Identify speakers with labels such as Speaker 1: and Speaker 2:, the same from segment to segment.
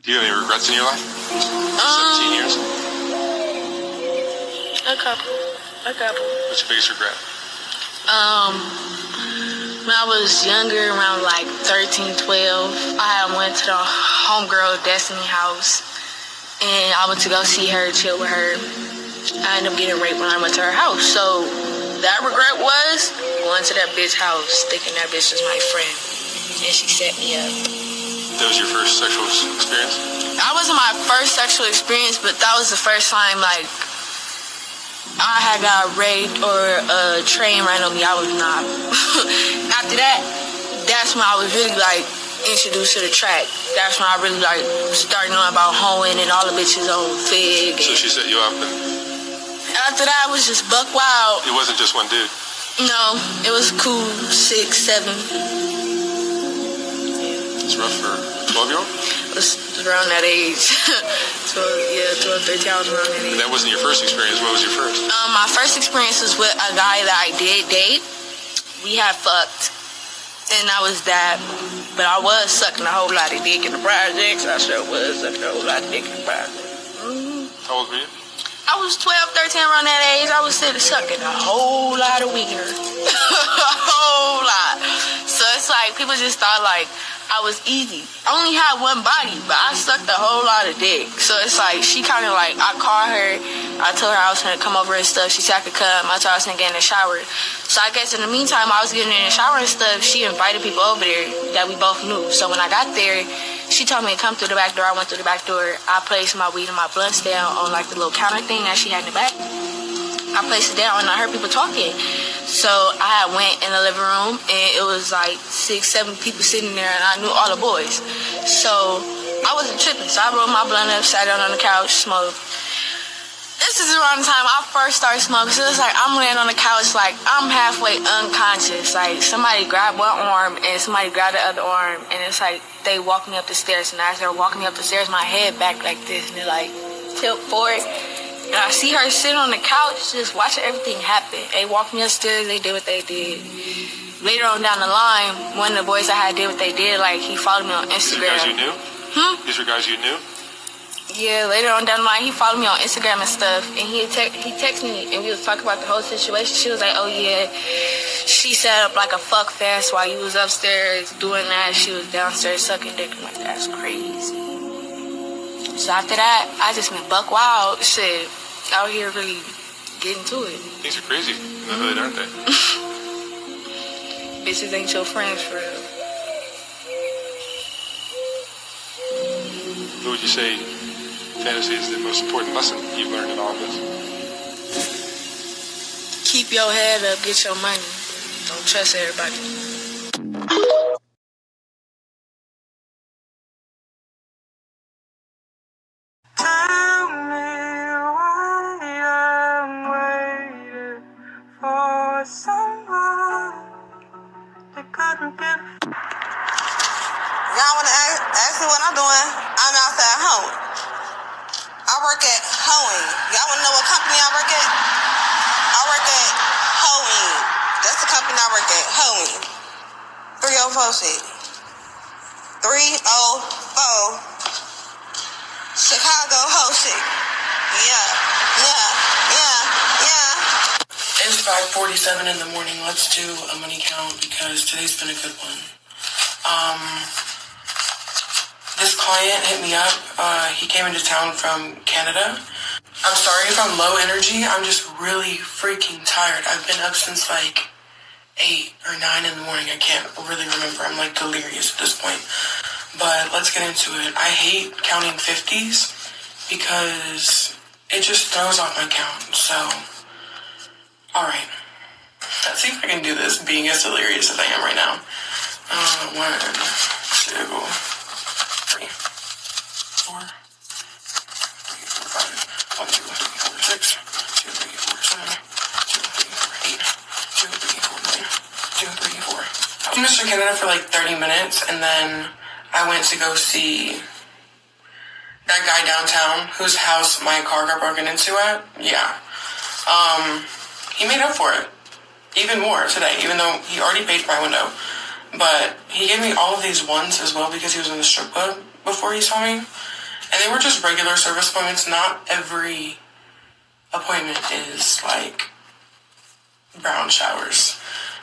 Speaker 1: Do you have any regrets in your life? 17 years?
Speaker 2: A couple.
Speaker 1: What's your biggest regret?
Speaker 2: When I was younger, around like 13, 12, I went to the homegirl Destiny house, and I went to go see her, chill with her. I ended up getting raped when I went to her house. So that regret was going to that bitch house, thinking that bitch was my friend, and she set me up.
Speaker 1: That was your first sexual experience?
Speaker 2: That wasn't my first sexual experience, but that was the first time, like, I had got raped or a train ran on me. I was not. After that, that's when I was really, like, introduced to the track. That's when I really, like, started knowing about hoeing and all the bitches on Fig.
Speaker 1: So she set you up, and
Speaker 2: after that, it was just buck wild.
Speaker 1: it wasn't just one dude?
Speaker 2: No, it was cool, 6, 7.
Speaker 1: It's rough for a 12-year-old?
Speaker 2: It was around that age. 12, 13, I was around that age.
Speaker 1: And that wasn't your first experience. What was your first?
Speaker 2: My first experience was with a guy that I did date. We had fucked, and that was that. But I was sucking a whole lot of dick in the projects. I sure was sucking a whole lot of dick in the projects.
Speaker 1: How old were you?
Speaker 2: I was 12, 13, around that age. I was sitting sucking a whole lot of wiener. A whole lot. So it's like, people just thought like I was easy. I only had one body, but I sucked a whole lot of dick. So it's like, she kind of like, I called her, I told her I was gonna come over and stuff. She said I could come. I told her I was gonna get in the shower. So I guess in the meantime, I was getting in the shower and stuff. She invited people over there that we both knew. So when I got there, she told me to come through the back door. I went through the back door. I placed my weed and my blunts down on like the little counter thing that she had in the back. I placed it down and I heard people talking. So I went in the living room and it was like 6, 7 people sitting there and I knew all the boys. So I wasn't tripping. So I rolled my blunt up, sat down on the couch, smoked. This is around the time I first started smoking. So it's like I'm laying on the couch like I'm halfway unconscious. Like somebody grabbed one arm and somebody grabbed the other arm. And it's like they walked me up the stairs. And as they were walking me up the stairs, my head back like this. And they like tilt forward. And I see her sitting on the couch just watching everything happen. They walked me upstairs. They did what they did. Later on down the line, one of the boys I had did what they did. Like he followed me on Instagram.
Speaker 1: These were guys you knew? These were guys you knew?
Speaker 2: Yeah, later on down the line, he followed me on Instagram and stuff, and he texted me, and we was talking about the whole situation. She was like, oh yeah, she set up like a fuck fest while you was upstairs doing that. She was downstairs sucking dick. I'm like, that's crazy. So after that, I just been buck wild, shit, out here really getting to it.
Speaker 1: Things are crazy in the hood, aren't they?
Speaker 2: Bitches ain't your friends for real.
Speaker 1: What would you say fantasy is the most important lesson you've learned in all of this?
Speaker 2: Keep your head up, get your money. Don't trust everybody.
Speaker 3: Tell me why I'm waiting for someone that couldn't get.
Speaker 4: Y'all want to ask me what I'm doing? I'm outside hoeing. I work at Hoeing. Y'all want to know what company I work at? I work at Hoeing. That's the company I work at. Hoeing. 304 shit. 304. Chicago hoe shit. Yeah.
Speaker 3: It's 5:47 in the morning. Let's do a money count because today's been a good one. This client hit me up. He came into town from Canada. I'm sorry if I'm low energy. I'm just really freaking tired. I've been up since like 8 or 9 in the morning. I can't really remember. I'm like delirious at this point. But let's get into it. I hate counting 50s because it just throws off my count. So, alright. Let's see if I can do this being as delirious as I am right now. 1, 2, 3, 4, 3, 4, 5, 1, 2, 3, 4, 6, 2, 3, 4, 7, 2, 3, 4, 8, 2, 3, 4, 9, 2, 3, 4. I was in Mr. Canada for like 30 minutes and then I went to go see that guy downtown whose house my car got broken into at. Yeah. He made up for it. Even more today, even though he already paid for my window. But he gave me all of these ones as well because he was in the strip club before he saw me. And they were just regular service appointments. Not every appointment is like brown showers.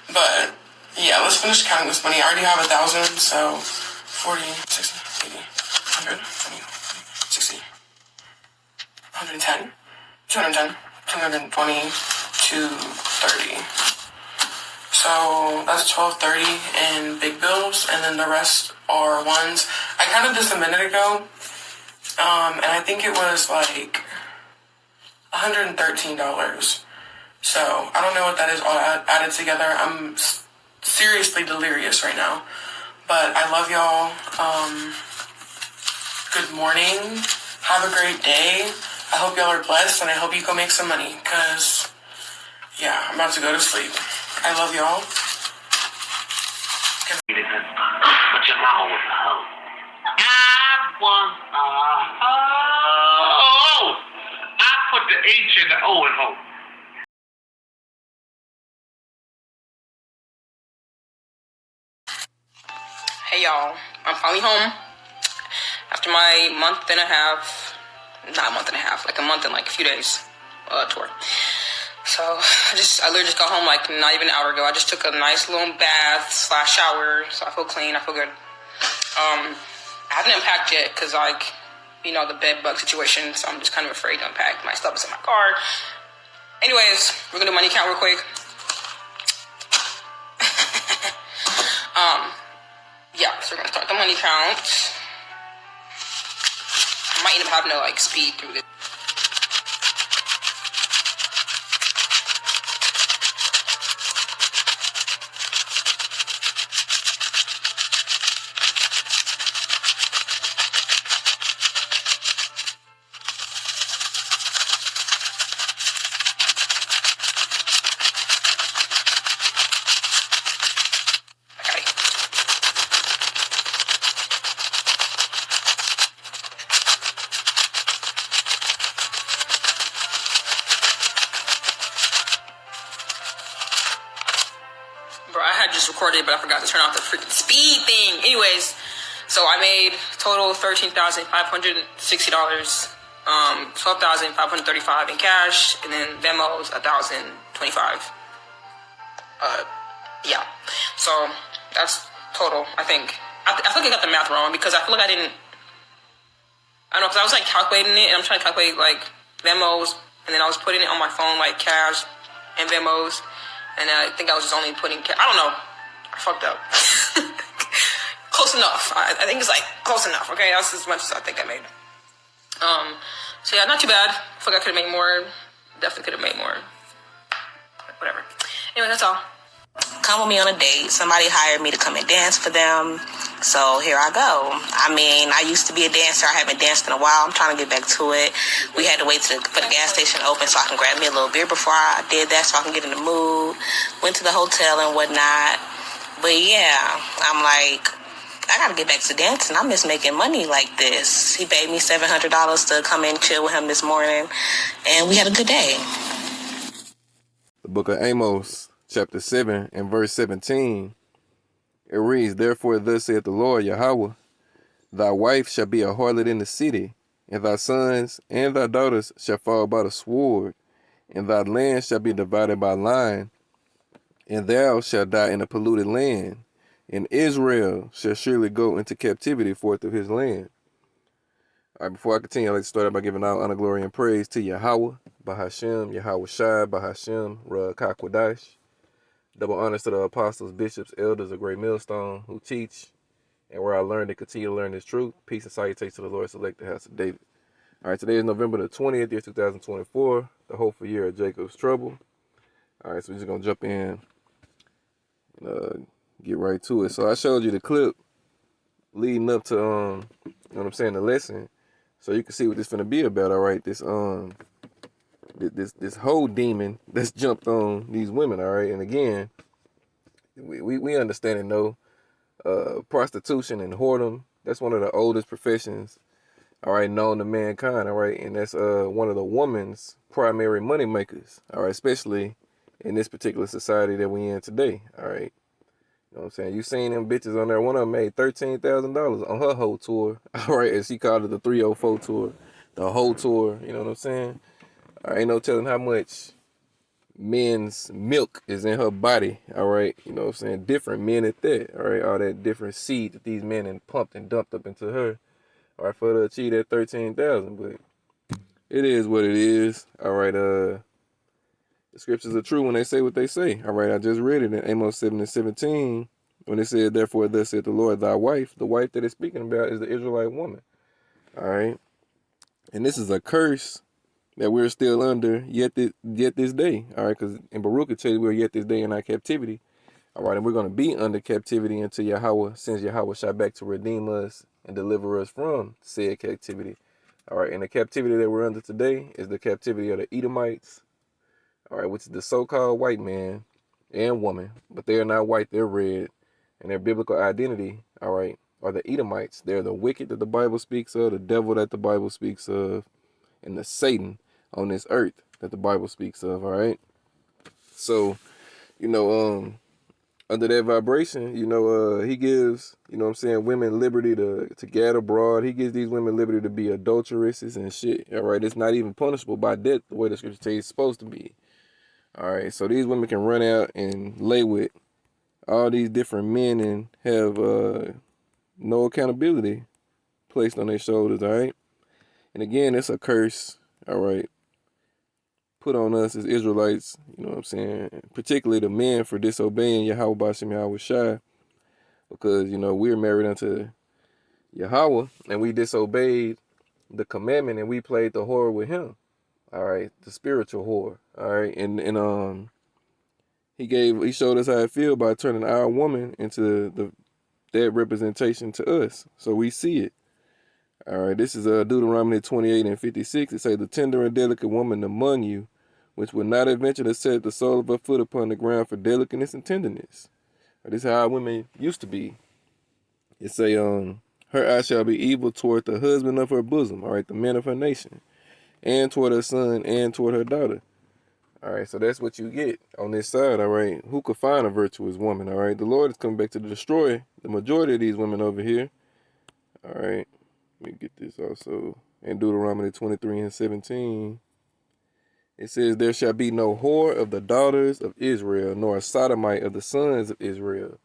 Speaker 3: But yeah, let's finish counting this money. I already have 1,000, so 40, 60, 80, 100, 20, 60, 110, 210, 220, 230. So that's $1,230 in big bills, and then the rest are ones. I counted this a minute ago, and I think it was like $113. So I don't know what that is all added together. I'm seriously delirious right now, but I love y'all. Good morning. Have a great day. I hope y'all are blessed, and I hope you go make some money, because yeah, I'm about to go to sleep. I love y'all.
Speaker 5: But your mama was a hoe. I was a hoe. I put the H in the O in hoe.
Speaker 6: Hey y'all, I'm finally home after my month and a half, not a month and a half, like a month and like a few days tour. So I literally just got home like not even an hour ago. I just took a nice little bath / shower, so I feel clean, I feel good. I haven't unpacked yet because like, you know, the bed bug situation, so I'm just kind of afraid to unpack. My stuff is in my car. Anyways, we're gonna do money count real quick. Yeah, so we're gonna start the money count. I might end up having to like speed through this. Bro, I had just recorded, but I forgot to turn off the freaking speed thing. Anyways, so I made total $13,560, $12,535 in cash, and then Venmo's $1,025. Yeah. So that's total. I think I feel like I got the math wrong because I feel like I don't know, because I was like calculating it, and I'm trying to calculate like Venmo's, and then I was putting it on my phone like cash and Venmo's. And I think I was just only putting... I don't know. I fucked up. Close enough. I think it's like close enough, okay? That's as much as I think I made. So yeah, not too bad. I feel like I could have made more. Definitely could have made more. Whatever. Anyway, that's all.
Speaker 4: Come with me on a date. Somebody hired me to come and dance for them. So here I go. I mean, I used to be a dancer. I haven't danced in a while. I'm trying to get back to it. We had to wait for the gas station open so I can grab me a little beer before I did that so I can get in the mood. Went to the hotel and whatnot. But yeah, I'm like, I gotta get back to dancing. I miss making money like this. He paid me $700 to come and chill with him this morning. And we had a good day.
Speaker 7: The book of Amos, chapter 7 and verse 17. It reads, Therefore thus saith the Lord Yahweh, Thy wife shall be a harlot in the city, and thy sons and thy daughters shall fall by the sword, and thy land shall be divided by line, and thou shalt die in a polluted land, and Israel shall surely go into captivity forth of his land. All right, before I continue, I'd like to start out by giving all honor, glory, and praise to Yahweh, Bahashem, Yahweh Shai, Bahashem, Ra Kakwadash. Double honors to the apostles, bishops, elders of Great Millstone who teach, and where I learned and continue to learn this truth. Peace and salutations to the Lord, select the house of David. All right, today is November the 20th, year 2024, the hopeful year of Jacob's trouble. All right, so we're just going to jump in and get right to it. So I showed you the clip leading up to, you know what I'm saying, the lesson, so you can see what this finna be about, all right? This whole demon that's jumped on these women, all right? And again, we understand and know prostitution and whoredom, that's one of the oldest professions, all right, known to mankind, all right? And that's one of the woman's primary money makers, all right, especially in this particular society that we in today, all right? You know what I'm saying? You seen them bitches on there. One of them made $13,000 on her whole tour. All right, and she called it the 304 tour. The whole tour, you know what I'm saying? Ain't no telling how much men's milk is in her body, all right? You know what I'm saying? Different men at that, all right? All that different seed that these men and pumped and dumped up into her, all right, for her to achieve that 13,000. But it is what it is, all right? The scriptures are true when they say what they say, all right? I just read it in Amos 7:17 when it said, therefore, thus saith the Lord, thy wife, the wife that it's speaking about is the Israelite woman, all right? And this is a curse that we're still under yet this day, all right? Because in Baruch it tells you we're yet this day in our captivity, all right? And we're going to be under captivity until Yahweh sends Yahweh shot back to redeem us and deliver us from said captivity, all right? And the captivity that we're under today is the captivity of the Edomites, all right, which is the so-called white man and woman, but they are not white, they're red, and their biblical identity, all right, are the Edomites. They're the wicked that the Bible speaks of, the devil that the Bible speaks of, and the Satan on this earth that the Bible speaks of, all right? So, you know, under that vibration, you know, he gives, you know what I'm saying, women liberty to gad abroad. He gives these women liberty to be adulteresses and shit, all right? It's not even punishable by death the way the scripture tells you it's supposed to be, all right? So these women can run out and lay with all these different men and have no accountability placed on their shoulders, all right? And again, it's a curse, all right, put on us as Israelites, you know what I'm saying, particularly the men for disobeying Yahweh Bashim Yahweh Shai, because, you know, we're married unto Yahweh, and we disobeyed the commandment, and we played the whore with him, all right, the spiritual whore, all right, and he showed us how it feel by turning our woman into that representation to us, so we see it. All right, this is Deuteronomy 28:56. It says, the tender and delicate woman among you, which would not have ventured to set the sole of her foot upon the ground for delicateness and tenderness. This is how women used to be. It say, her eye shall be evil toward the husband of her bosom, all right, the men of her nation, and toward her son and toward her daughter. All right, so that's what you get on this side, all right? Who could find a virtuous woman, all right? The Lord is coming back to destroy the majority of these women over here, all right? Let me get this also. In Deuteronomy 23:17, it says, there shall be no whore of the daughters of Israel, nor a sodomite of the sons of Israel.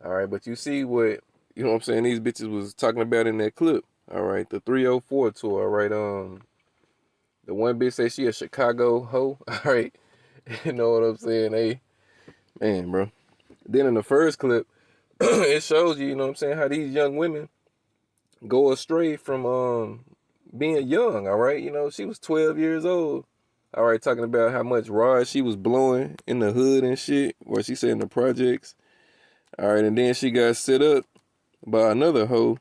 Speaker 7: All right, but you see what, you know what I'm saying, these bitches was talking about in that clip. All right, the 304 tour, all right. The one bitch say she a Chicago hoe. All right, you know what I'm saying? Hey, man, bro. Then in the first clip, it shows you, you know what I'm saying, how these young women go astray from being young, all right? You know, she was 12 years old, all right, talking about how much rod she was blowing in the hood and shit, where she said in the projects, all right, and then she got set up by another hoe,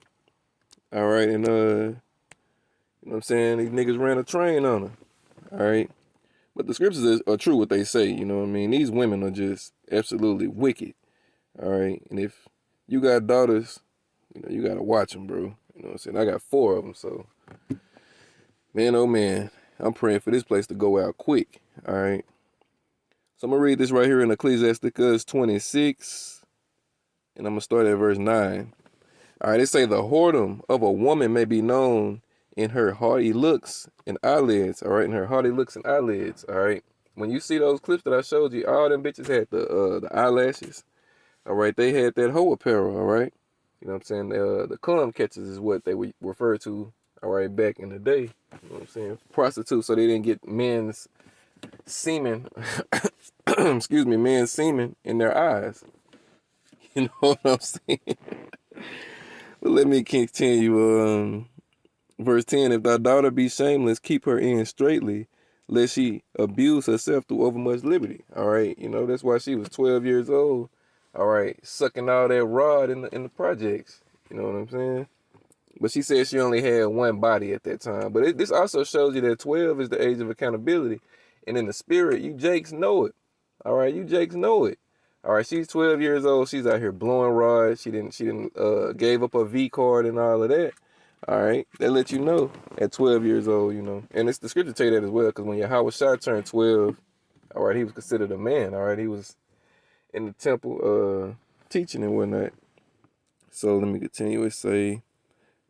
Speaker 7: all right, and, you know what I'm saying, these niggas ran a train on her, all right? But the scriptures are true what they say, you know what I mean? These women are just absolutely wicked, all right? And if you got daughters, you know, you got to watch them, bro. You know what I'm saying? I got 4 of them, so, man, oh, man, I'm praying for this place to go out quick, all right? So I'm going to read this right here in Ecclesiasticus 26, and I'm going to start at verse 9. All right, it say, the whoredom of a woman may be known in her haughty looks and eyelids, all right, in her haughty looks and eyelids, all right? When you see those clips that I showed you, all them bitches had the eyelashes, all right? They had that hoe apparel, all right? You know what I'm saying? The cum catchers is what they would refer to, all right, back in the day. You know what I'm saying? Prostitutes, so they didn't get men's semen, excuse me, men's semen in their eyes. You know what I'm saying? But let me continue. Verse 10, if thy daughter be shameless, keep her in straightly, lest she abuse herself through overmuch liberty. All right, you know, that's why she was 12 years old. All right, sucking all that rod in the projects. You know what I'm saying? But she said she only had one body at that time. But this also shows you that 12 is the age of accountability. And in the spirit, you Jakes know it. All right, you Jakes know it. All right, she's 12 years old. She's out here blowing rods. She didn't gave up a V card and all of that. All right, that let you know at 12 years old, you know. And it's the scripture tell you that as well, because when Yahweh Shai turned 12, all right, he was considered a man. All right, he was in the temple teaching and whatnot. So let me continue. It say,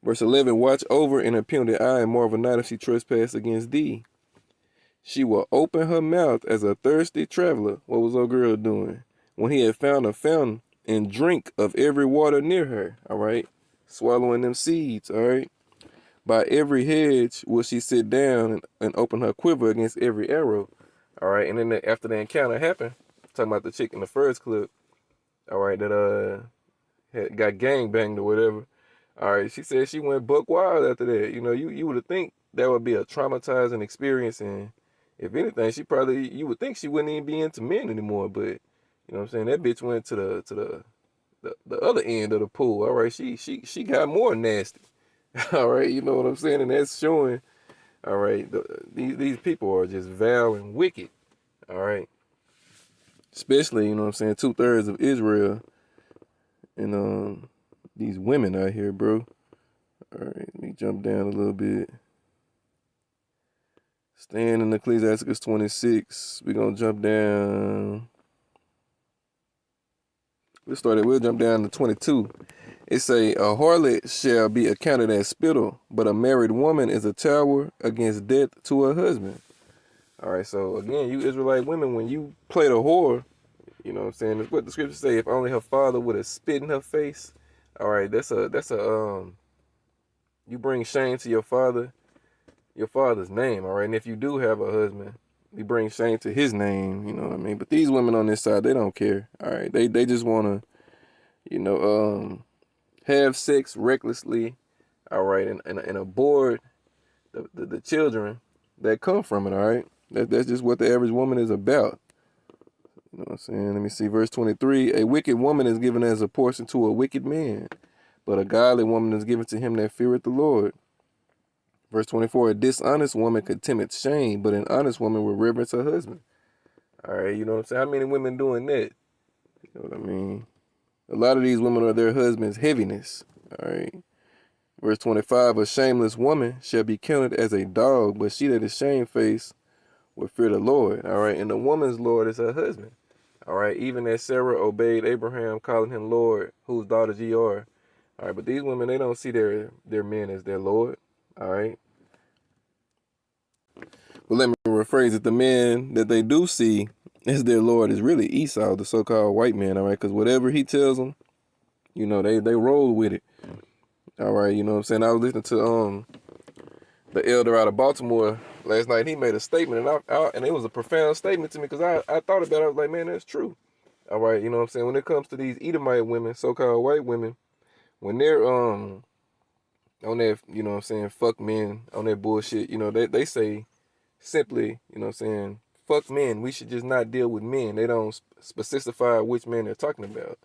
Speaker 7: verse 11, watch over an impudent eye and marvel not if she trespass against thee. She will open her mouth as a thirsty traveler. What was old girl doing? When he had found a fountain, and drink of every water near her. All right. Swallowing them seeds. All right. By every hedge will she sit down and open her quiver against every arrow. All right. And then after the encounter happened, talking about the chick in the first clip, all right, that got gang banged or whatever. All right. She said she went buck wild after that. You know, you would have think that would be a traumatizing experience. And if anything, you would think she wouldn't even be into men anymore. But, you know what I'm saying? That bitch went to the other end of the pool. All right. She got more nasty. All right. You know what I'm saying? And that's showing, all right, these people are just vile and wicked. All right. Especially, you know what I'm saying, 2/3 of Israel and these women out here, bro. All right, let me jump down a little bit. Staying in Ecclesiasticus 26, we're going to jump down. We'll jump down to 22. It say, a harlot shall be accounted as spittle, but a married woman is a tower against death to her husband. All right, so again, you Israelite women, when you play the whore, you know what I'm saying, it's what the scriptures say, if only her father would have spit in her face. All right, you bring shame to your father's name. All right, and if you do have a husband, you bring shame to his name, you know what I mean? But these women on this side, they don't care. All right, they just want to, you know, have sex recklessly, all right, and abort the children that come from it, all right? That's just what the average woman is about. You know what I'm saying? Let me see, verse 23. A wicked woman is given as a portion to a wicked man, but a godly woman is given to him that feareth the Lord. Verse 24. A dishonest woman contemneth shame, but an honest woman will reverence her husband. All right, you know what I'm saying? How many women doing that? You know what I mean? A lot of these women are their husband's heaviness. All right. Verse 25. A shameless woman shall be counted as a dog, but she that is shamefaced will fear the Lord. All right. And the woman's Lord is her husband. All right. Even as Sarah obeyed Abraham, calling him Lord, whose daughters ye are. All right. But these women, they don't see their men as their Lord. All right. But let me rephrase it. The men that they do see as their Lord is really Esau, the so-called white man. All right. Because whatever he tells them, you know, they roll with it. All right. You know what I'm saying? I was listening to the elder out of Baltimore last night. He made a statement, and it was a profound statement to me, because I thought about it. I was like, man, that's true. All right, you know what I'm saying? When it comes to these Edomite women, so-called white women, when they're on their, you know what I'm saying, fuck men, on their bullshit, you know, they say simply, you know what I'm saying, fuck men. We should just not deal with men. They don't specify which men they're talking about.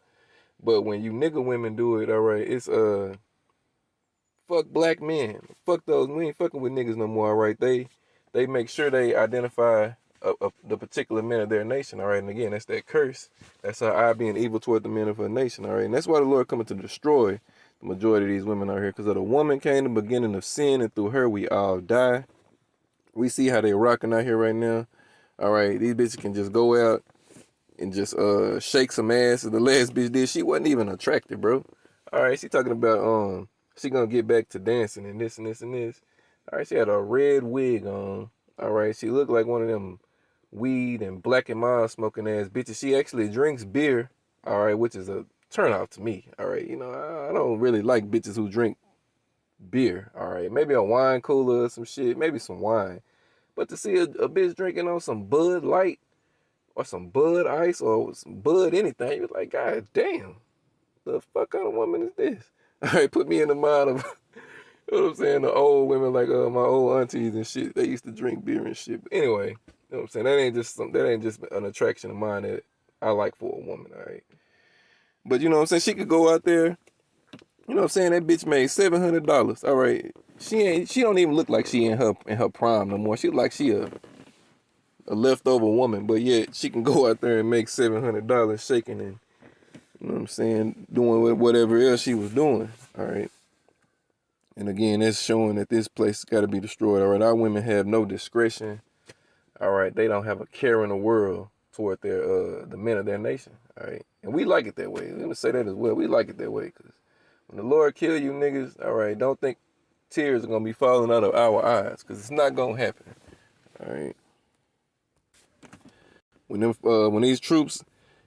Speaker 7: But when you nigga women do it, all right, it's fuck black men. Fuck those. We ain't fucking with niggas no more, all right? They make sure they identify the particular men of their nation, all right? And again, that's that curse. That's how I being evil toward the men of her nation, all right? And that's why the Lord coming to destroy the majority of these women out here, because of the woman came the beginning of sin, and through her we all die. We see how they rocking out here right now, all right? These bitches can just go out and just shake some ass, as the last bitch did. She wasn't even attractive, bro. All right, she talking about she gonna get back to dancing and this and this and this. All right, she had a red wig on. All right, she looked like one of them weed and black and mild smoking ass bitches. She actually drinks beer. All right, which is a turnoff to me. All right, you know, I don't really like bitches who drink beer. All right, maybe a wine cooler or some shit, maybe some wine. But to see a bitch drinking on some Bud Light or some Bud Ice or some Bud anything, you're like, God damn, the fuck kind of woman is this? All right, put me in the mind of, you know what I'm saying, the old women, like my old aunties and shit. They used to drink beer and shit. But anyway, you know what I'm saying, that ain't just an attraction of mine that I like for a woman, all right? But you know what I'm saying, she could go out there, you know what I'm saying, that bitch made $700, all right? She don't even look like she in her prime no more. She look like she a leftover woman, but yet she can go out there and make $700 shaking and, you know what I'm saying, doing whatever else she was doing, all right? And again, that's showing that this place got to be destroyed, all right? Our women have no discretion, all right? They don't have a care in the world, toward their the men of their nation. All right, and we like it that way. Let me say that as well. We like it that way because when the Lord kill you niggas, all right, don't think tears are gonna be falling out of our eyes because it's not gonna happen. All right. When these troops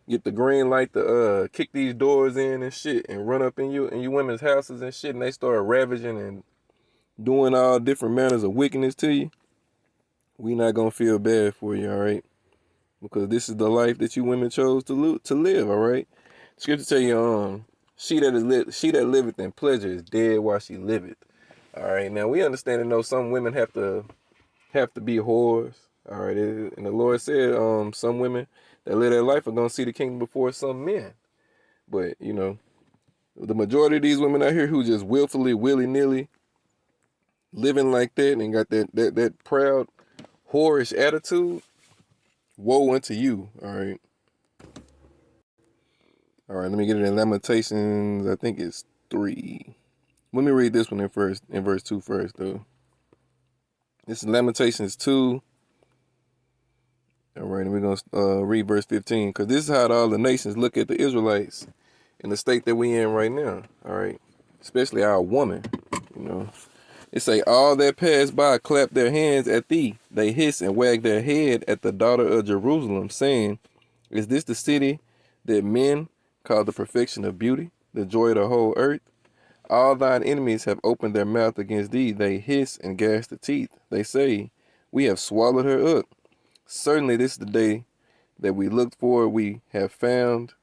Speaker 7: get the green light to kick these doors in and shit and run up in you women's houses and shit and they start ravaging and doing all different manners of wickedness to you, we not gonna feel bad for you, all right? Because this is the life that you women chose to live, all right? Scripture tell you, she that liveth in pleasure is dead while she liveth. All right, now we understand and know some women have to be whores. All right, and the Lord said, some women that live their life are gonna see the kingdom before some men. But you know, the majority of these women out here who just willfully, willy-nilly living like that and got that proud, whorish attitude, woe unto you. All right. All right, let me get it in Lamentations. I think it's 3. Let me read this one in verse 2 first, though. This is Lamentations 2. All right, and we're going to read verse 15, because this is how all the nations look at the Israelites in the state that we in right now, all right? Especially our woman, you know. It say, all that pass by clap their hands at thee. They hiss and wag their head at the daughter of Jerusalem, saying, is this the city that men call the perfection of beauty, the joy of the whole earth? All thine enemies have opened their mouth against thee. They hiss and gash the teeth. They say, we have swallowed her up. Certainly this is the day that we looked for. We have found,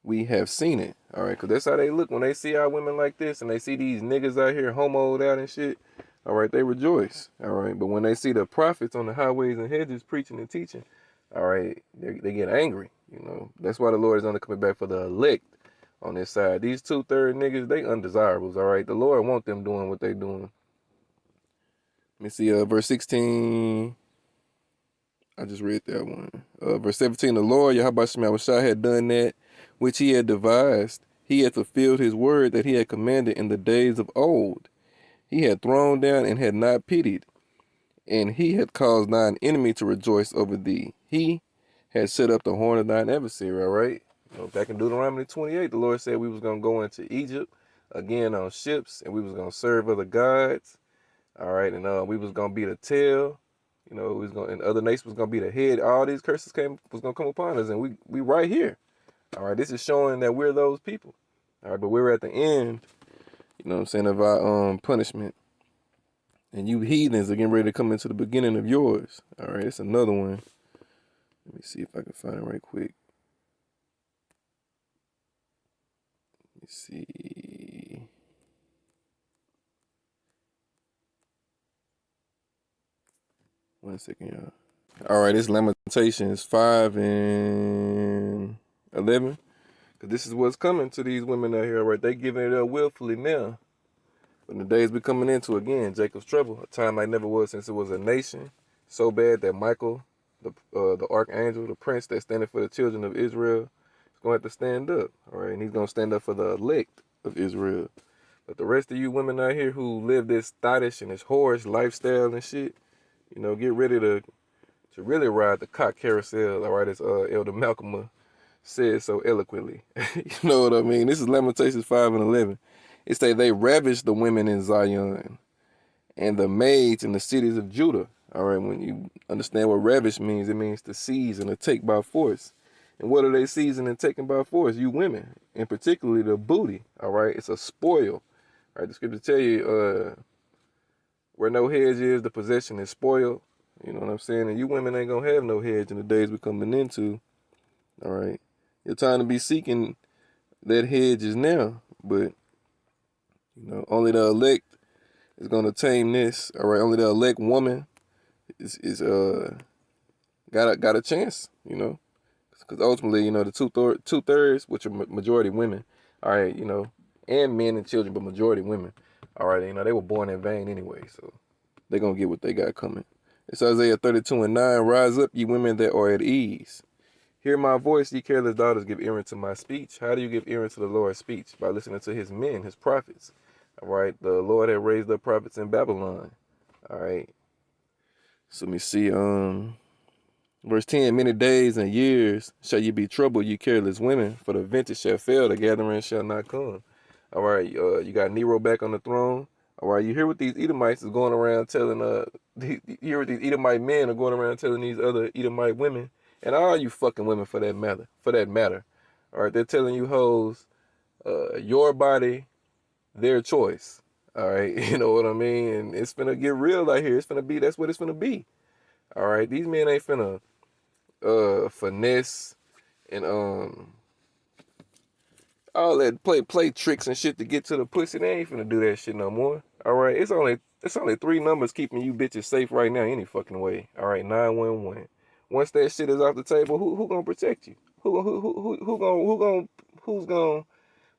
Speaker 7: we have seen it. All right, because that's how they look when they see our women like this and they see these niggas out here homoed out and shit. All right, they rejoice. All right, but when they see the prophets on the highways and hedges preaching and teaching, all right, they get angry. You know, that's why the Lord is only coming back for the elect on this side. These 2/3 niggas, they undesirables. All right, the Lord want them doing what they doing. Let me see, verse 16. I just read that one. Verse 17, the Lord, Yahweh Shai, had done that which he had devised. He had fulfilled his word that he had commanded in the days of old. He had thrown down and had not pitied, and he had caused thine enemy to rejoice over thee. He had set up the horn of thine adversary, all right? You know, back in Deuteronomy 28, the Lord said we was going to go into Egypt again on ships, and we was going to serve other gods, all right? And we was going to be the tail. You know, we was going, and other nations was gonna be the head. All these curses was gonna come upon us, and we right here. All right, this is showing that we're those people. All right, but we're at the end, you know what I'm saying, of our punishment. And you heathens are getting ready to come into the beginning of yours. All right, it's another one. Let me see if I can find it right quick. Let me see. One second, y'all. All right, it's Lamentations 5 and 11. Because this is what's coming to these women out here, all right? They giving it up willfully now. When the days be coming into, again, Jacob's trouble, a time like never was since it was a nation. So bad that Michael, the archangel, the prince that standing for the children of Israel, is going to have to stand up, all right? And he's going to stand up for the elect of Israel. But the rest of you women out here who live this thottish and this whorish lifestyle and shit, you know, get ready to really ride the cock carousel, all right, as Elder Malcolm said so eloquently. You know what I mean? This is Lamentations 5 and 11. It say they ravished the women in Zion and the maids in the cities of Judah. All right, when you understand what ravish means, it means to seize and to take by force. And what are they seizing and taking by force? You women, and particularly the booty. All right, it's a spoil. All right, the scripture tell you, where no hedge is, the possession is spoiled. You know what I'm saying? And you women ain't gonna have no hedge in the days we're coming into. All right. Your time to be seeking that hedge is now. But, you know, only the elect is gonna tame this. All right. Only the elect woman is got a chance, you know. Because ultimately, you know, the 2/3, which are majority women, all right, you know, and men and children, but majority women. All right, you know, they were born in vain anyway, so they're going to get what they got coming. It's Isaiah 32 and 9. Rise up, ye women that are at ease. Hear my voice, ye careless daughters, give ear to my speech. How do you give ear to the Lord's speech? By listening to his men, his prophets. All right, the Lord had raised up prophets in Babylon. All right. So let me see, Verse 10, many days and years shall you be troubled, you careless women, for the vintage shall fail, the gathering shall not come. All right, you got Nero back on the throne. All right, you hear what these Edomites is going around telling, you hear what these Edomite men are going around telling these other Edomite women, and all you fucking women for that matter. All right, they're telling you hoes, your body, their choice. All right, you know what I mean? And it's finna get real out here. That's what it's finna be. All right, these men ain't finna finesse and all that play tricks and shit to get to the pussy. They ain't finna do that shit no more. All right, it's only 3 numbers keeping you bitches safe right now any fucking way. All right, 911. Once that shit is off the table, who gonna protect you? Who's gonna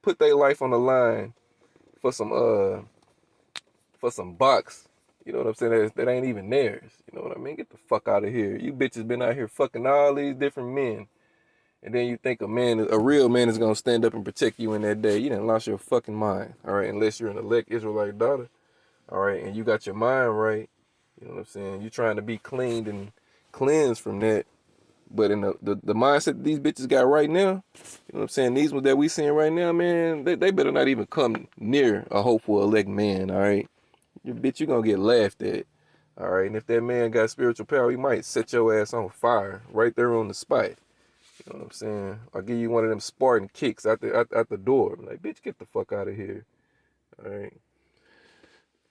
Speaker 7: put their life on the line for some box? You know what I'm saying? That ain't even theirs. You know what I mean? Get the fuck out of here. You bitches been out here fucking all these different men. And then you think a real man is going to stand up and protect you in that day. You done lost your fucking mind. All right. Unless you're an elect Israelite daughter. All right. And you got your mind right. You know what I'm saying? You're trying to be cleaned and cleansed from that. But in the mindset that these bitches got right now, you know what I'm saying? These ones that we seeing right now, man, they better not even come near a hopeful elect man. All right. You bitch, you going to get laughed at. All right. And if that man got spiritual power, he might set your ass on fire right there on the spot. You know what I'm saying? I'll give you one of them Spartan kicks out the door. I'm like, bitch, get the fuck out of here. All right.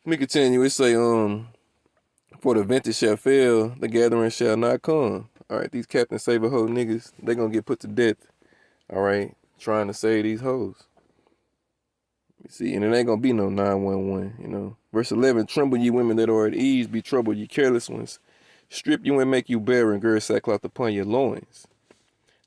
Speaker 7: Let me continue. It say, for the vintage shall fail, the gathering shall not come. All right. These Captain Save a Hoe niggas, they gonna get put to death. All right. Trying to save these hoes. You see, and it ain't gonna be no 911, you know. Verse 11, tremble ye women that are at ease, be troubled ye careless ones. Strip you and make you bare and gird sackcloth upon your loins.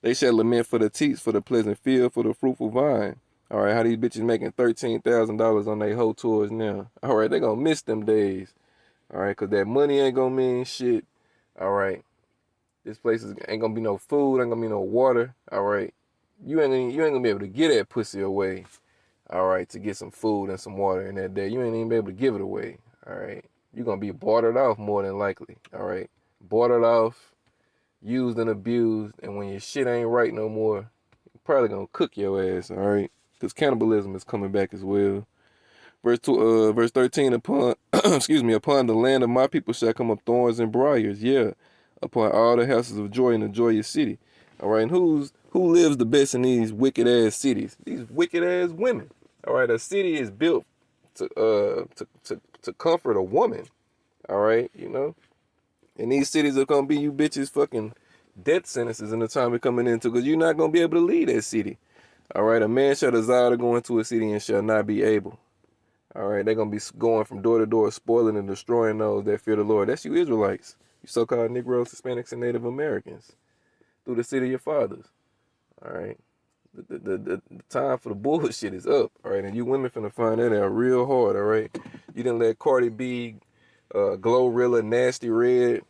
Speaker 7: They shall lament for the teats, for the pleasant field, for the fruitful vine. All right, how these bitches making $13,000 on their whole tours now. All right, they gonna miss them days. All right, because that money ain't gonna mean shit. All right, this place ain't gonna be no food, ain't gonna be no water. All right, you ain't gonna be able to get that pussy away. All right, to get some food and some water in that day. You ain't even be able to give it away. All right, you're gonna be bartered off more than likely. All right, bartered off, used and abused, and when your shit ain't right no more, you're probably gonna cook your ass, all right? Because cannibalism is coming back as well. Verse 13, upon upon the land of my people shall come up thorns and briars, yeah, upon all the houses of joy in the joyous city. All right, and who lives the best in these wicked ass cities? These wicked ass women. All right, a city is built to comfort a woman. All right, you know. And these cities are gonna be you bitches fucking death sentences in the time we're coming into, because you're not gonna be able to leave that city. All right, a man shall desire to go into a city and shall not be able. All right, they're gonna be going from door to door, spoiling and destroying those that fear the Lord. That's you Israelites, you so-called Negroes, Hispanics, and Native Americans, through the city of your fathers. All right, the time for the bullshit is up. All right, and you women finna find that out real hard. All right, you didn't let Cardi B, Glorilla, Nasty Red,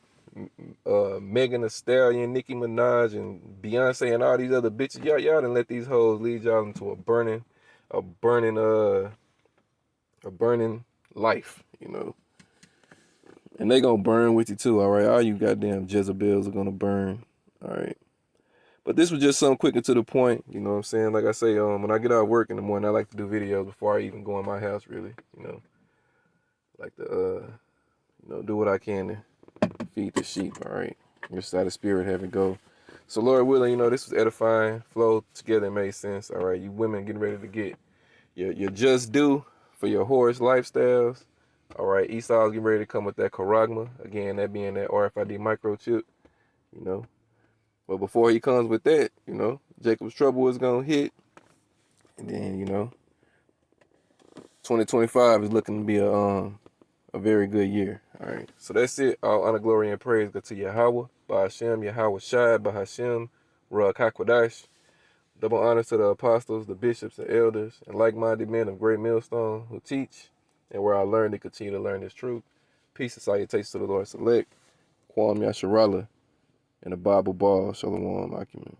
Speaker 7: Megan Thee Stallion, Nicki Minaj, and Beyonce, and all these other bitches. Y'all didn't let these hoes lead y'all into a burning life, you know. And they gonna burn with you too, all right? All you goddamn Jezebels are gonna burn, all right? But this was just something quick and to the point, you know what I'm saying? Like I say, when I get out of work in the morning, I like to do videos before I even go in my house, really, you know. Like to, do what I can to feed the sheep, all right? Just out of spirit, have it go. So Lord willing, this was edifying, flowed together, and made sense, all right? You women getting ready to get your just due for your whorish lifestyles. All right, Esau's getting ready to come with that charagma. Again, that being that RFID microchip, you know. But before he comes with that, Jacob's trouble is going to hit. And then, 2025 is looking to be a very good year. All right, so that's it. All honor, glory, and praise go to Yahweh, Ba'Hashem, Yahweh Shai, Ba'Hashem, Ruach HaKodesh. Double honor to the apostles, the bishops, and elders, and like-minded men of great millstone who teach, and where I learned to continue to learn this truth. Peace and salutations to the Lord select, Kwam Yasharallah, and the Bible Ball, Shalom Akim.